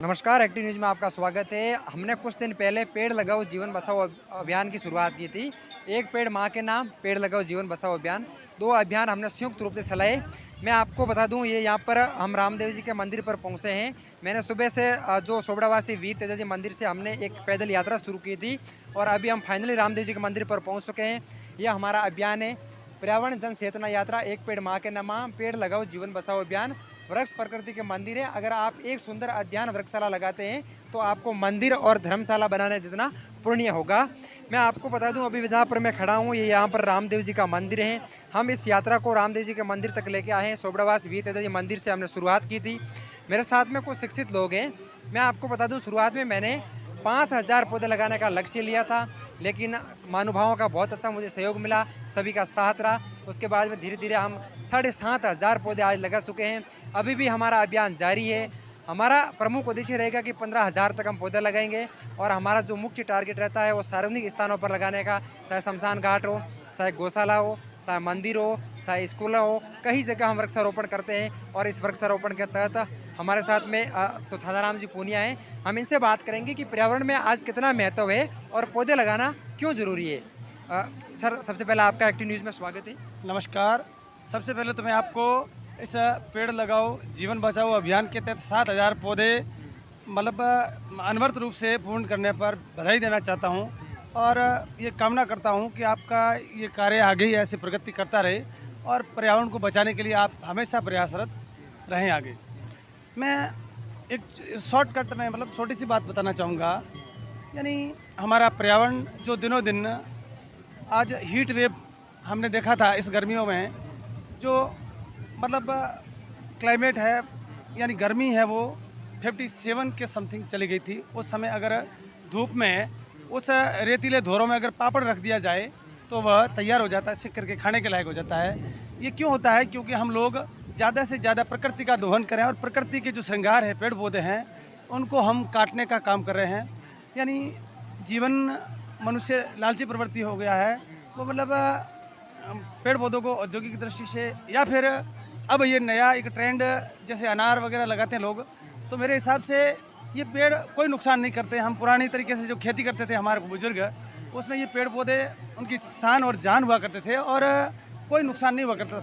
नमस्कार, active news में आपका स्वागत है। हमने कुछ दिन पहले पेड़ लगाओ जीवन बचाओ अभियान की शुरुआत की थी। एक पेड़ माँ के नाम, पेड़ लगाओ जीवन बचाओ अभियान। 2 अभियान हमने संयुक्त रूप से चलाए। मैं आपको बता दूँ, ये यहाँ पर हम रामदेव जी के मंदिर पर पहुँचे हैं। मैंने सुबह से जो सोबड़ावासी वीर तेजा जी मंदिर से हमने एक पैदल यात्रा शुरू की थी और अभी हम फाइनली रामदेव जी के मंदिर पर पहुँच चुके हैं। ये हमारा अभियान है, पर्यावरण जन चेतना यात्रा, एक पेड़ माँ के नाम, पेड़ लगाओ जीवन बचाओ अभियान। वृक्ष प्रकृति के मंदिर है। अगर आप एक सुंदर अध्ययन वृक्षशाला लगाते हैं तो आपको मंदिर और धर्मशाला बनाने जितना पुण्य होगा। मैं आपको बता दूं, अभी जहाँ पर मैं खड़ा हूँ ये यहाँ पर रामदेव जी का मंदिर है। हम इस यात्रा को रामदेव जी के मंदिर तक लेके आए हैं। सोबड़ावास वीर तेजा जी मंदिर से हमने शुरुआत की थी। मेरे साथ में कुछ शिक्षित लोग हैं। मैं आपको बता दूं, शुरुआत में मैंने 5000 पौधे लगाने का लक्ष्य लिया था, लेकिन महानुभावों का बहुत अच्छा मुझे सहयोग मिला, सभी का साथ रहा। उसके बाद में धीरे-धीरे हम 7500 पौधे आज लगा चुके हैं। अभी भी हमारा अभियान जारी है। हमारा प्रमुख उद्देश्य रहेगा कि 15,000 तक हम पौधे लगाएँगे और हमारा जो मुख्य टारगेट रहता है वो सार्वजनिक स्थानों पर लगाने का, चाहे शमशान घाट हो, चाहे गौशाला हो, चाहे मंदिर हो, चाहे स्कूल हो, कई जगह हम वृक्षारोपण करते हैं। और इस वृक्षारोपण के तहत हमारे साथ में सुधाराम जी पूनिया हैं। हम इनसे बात करेंगे कि पर्यावरण में आज कितना महत्व है और पौधे लगाना क्यों ज़रूरी है। सर, सबसे पहले आपका एक्टिव न्यूज़ में स्वागत है। नमस्कार। सबसे पहले तो मैं आपको इस पेड़ लगाओ जीवन बचाओ अभियान के तहत 7000 पौधे मतलब अनवरत रूप से पूर्ण करने पर बधाई देना चाहता हूं और ये कामना करता हूं कि आपका ये कार्य आगे ही ऐसे प्रगति करता रहे और पर्यावरण को बचाने के लिए आप हमेशा प्रयासरत रहें आगे। मैं एक शॉर्टकट में मतलब छोटी सी बात बताना चाहूँगा। यानी हमारा पर्यावरण जो दिनों दिन आज हीट वेव हमने देखा था इस गर्मियों में, जो मतलब क्लाइमेट है यानी गर्मी है वो 57 के समथिंग चली गई थी। उस समय अगर धूप में उस रेतीले धोरों में अगर पापड़ रख दिया जाए तो वह तैयार हो जाता है, सिक करके खाने के लायक हो जाता है। ये क्यों होता है? क्योंकि हम लोग ज़्यादा से ज़्यादा प्रकृति का दोहन करें और प्रकृति के जो श्रृंगार है, पेड़ पौधे हैं, उनको हम काटने का काम कर रहे हैं। यानी जीवन मनुष्य लालची प्रवृत्ति हो गया है। वो मतलब पेड़ पौधों को औद्योगिक दृष्टि से या फिर अब ये नया एक ट्रेंड जैसे अनार वगैरह लगाते हैं लोग, तो मेरे हिसाब से ये पेड़ कोई नुकसान नहीं करते। हम पुरानी तरीके से जो खेती करते थे हमारे बुजुर्ग, उसमें ये पेड़ पौधे उनकी शान और जान हुआ करते थे और कोई नुकसान नहीं हुआ करता।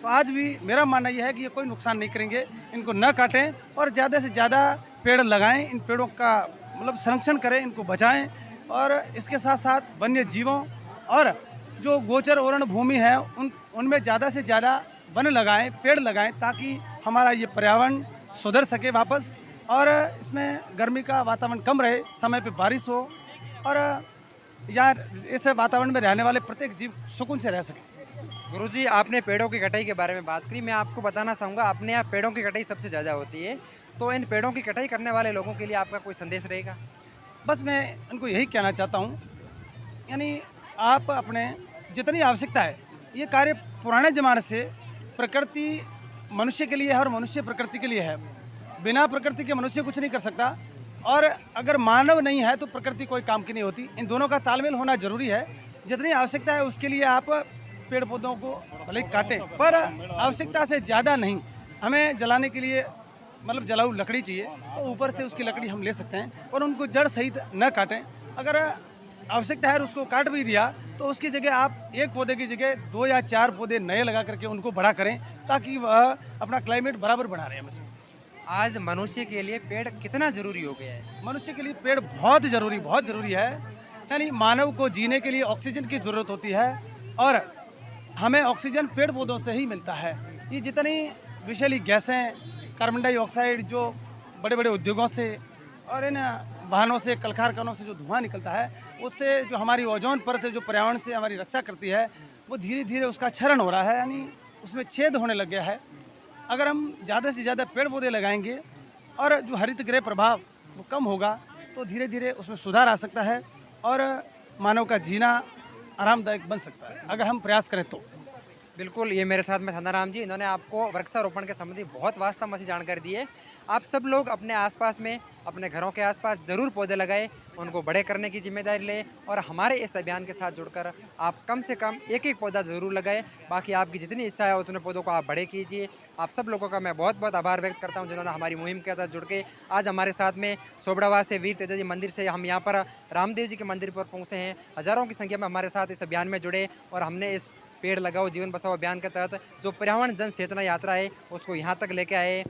तो आज भी मेरा मानना यह है कि ये कोई नुकसान नहीं करेंगे, इनको न काटें और ज़्यादा से ज़्यादा पेड़ लगाएं। इन पेड़ों का मतलब संरक्षण करें, इनको बचाएं और इसके साथ साथ वन्य जीवों और जो गोचर ओरण भूमि है उनमें ज़्यादा से ज़्यादा वन लगाएं, पेड़ लगाएं, ताकि हमारा ये पर्यावरण सुधर सके वापस और इसमें गर्मी का वातावरण कम रहे, समय पे बारिश हो और यार इस वातावरण में रहने वाले प्रत्येक जीव सुकून से रह सके। गुरुजी, आपने पेड़ों की कटाई के बारे में बात करी। मैं आपको बताना चाहूँगा, अपने यहाँ पेड़ों की कटाई सबसे ज़्यादा होती है। तो इन पेड़ों की कटाई करने वाले लोगों के लिए आपका कोई संदेश रहेगा? बस मैं उनको यही कहना चाहता हूँ, यानी आप अपने जितनी आवश्यकता है, ये कार्य पुराने ज़माने से प्रकृति मनुष्य के लिए है और मनुष्य प्रकृति के लिए है। बिना प्रकृति के मनुष्य कुछ नहीं कर सकता और अगर मानव नहीं है तो प्रकृति कोई काम की नहीं होती। इन दोनों का तालमेल होना जरूरी है। जितनी आवश्यकता है उसके लिए आप पेड़ पौधों को भले ही काटें, पर आवश्यकता से ज़्यादा नहीं। हमें जलाने के लिए मतलब जलाऊ लकड़ी चाहिए, तो ऊपर से उसकी लकड़ी हम ले सकते हैं और उनको जड़ सहित न काटें। अगर आवश्यकता है उसको काट भी दिया तो उसकी जगह आप एक पौधे की जगह 2 या 4 पौधे नए लगा करके उनको बड़ा करें, ताकि वह अपना क्लाइमेट बराबर बना रहे हमेशा। आज मनुष्य के लिए पेड़ कितना ज़रूरी हो गया है? मनुष्य के लिए पेड़ बहुत ज़रूरी है। यानी मानव को जीने के लिए ऑक्सीजन की ज़रूरत होती है और हमें ऑक्सीजन पेड़ पौधों से ही मिलता है। ये जितनी विषैली गैसें, कार्बन डाइऑक्साइड जो बड़े बड़े उद्योगों से और इन वाहनों से, कल कारखानों से जो धुआं निकलता है, उससे जो हमारी ओजोन परत है, जो पर्यावरण से हमारी रक्षा करती है, वो धीरे धीरे उसका क्षरण हो रहा है, यानी उसमें छेद होने लग गया है। अगर हम ज़्यादा से ज़्यादा पेड़ पौधे लगाएंगे और जो हरित गृह प्रभाव वो कम होगा, तो धीरे धीरे उसमें सुधार आ सकता है और मानव का जीना आरामदायक बन सकता है, अगर हम प्रयास करें तो। बिल्कुल, ये मेरे साथ में धनाराम जी, इन्होंने आपको वृक्षारोपण के संबंधी बहुत वास्तव में जानकारी दी है। आप सब लोग अपने आसपास में, अपने घरों के आसपास ज़रूर पौधे लगाएं, उनको बड़े करने की जिम्मेदारी लें और हमारे इस अभियान के साथ जुड़कर आप कम से कम एक एक पौधा ज़रूर लगाएं। बाकी आपकी जितनी इच्छा है उतने पौधों को आप बड़े कीजिए। आप सब लोगों का मैं बहुत बहुत आभार व्यक्त करता हूँ जिन्होंने हमारी मुहिम के साथ जुड़ के आज हमारे साथ में सोबड़ावा से वीर तेजा जी मंदिर से हम यहाँ पर रामदेव जी के मंदिर पर पहुँचे हैं। हज़ारों की संख्या में हमारे साथ इस अभियान में जुड़े और हमने इस पेड़ लगाओ जीवन बचाओ अभियान के तहत जो पर्यावरण जन चेतना यात्रा है उसको यहाँ तक लेके आए।